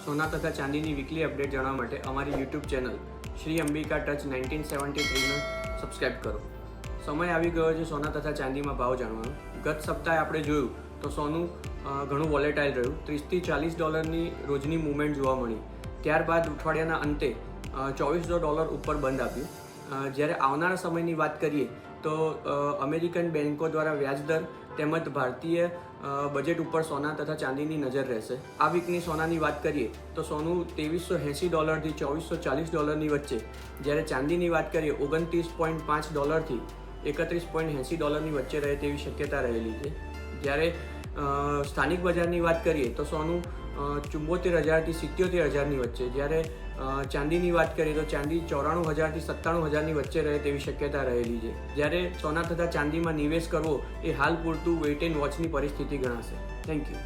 સોના તથા ચાંદીની weekly update જાણવા માટે અમારી YouTube channel Shri Ambika touch 1973ને સબસ્ક્રાઈબ કરો. સમય આવી ગયો છે સોના તથા ચાંદીમાં ભાવ જાણવાનો. ગત સપ્તાહે આપણે જોયું તો સોનું ઘણું વોલેટાઇલ રહ્યું. $30-40ની રોજની મૂવમેન્ટ જોવા મળી. ત્યારબાદ અઠવાડિયાના અંતે $24 ઉપર બંધ આપ્યું. જ્યારે આવનારા સમયની વાત કરીએ તો અમેરિકન બેન્કો દ્વારા વ્યાજદર તેમજ ભારતીય બજેટ ઉપર સોના તથા ચાંદીની નજર રહેશે. આ વીકની સોનાની વાત કરીએ તો સોનું $2380 થી $2440 વચ્ચે, જ્યારે ચાંદીની વાત કરીએ $29.5 થી $31.80 વચ્ચે રહે તેવી શક્યતા રહેલી છે. જ્યારે સ્થાનિક બજારની વાત કરીએ તો સોનું 74,000 થી 77,000ની વચ્ચે, જ્યારે ચાંદીની વાત કરીએ તો ચાંદી 94,000 થી 97,000ની વચ્ચે રહે તેવી શક્યતા રહેલી છે. જ્યારે સોના તથા ચાંદીમાં નિવેશ કરવો એ હાલ પૂરતું વેઇટ એન્ડ વોચની પરિસ્થિતિ ગણાશે. Thank you.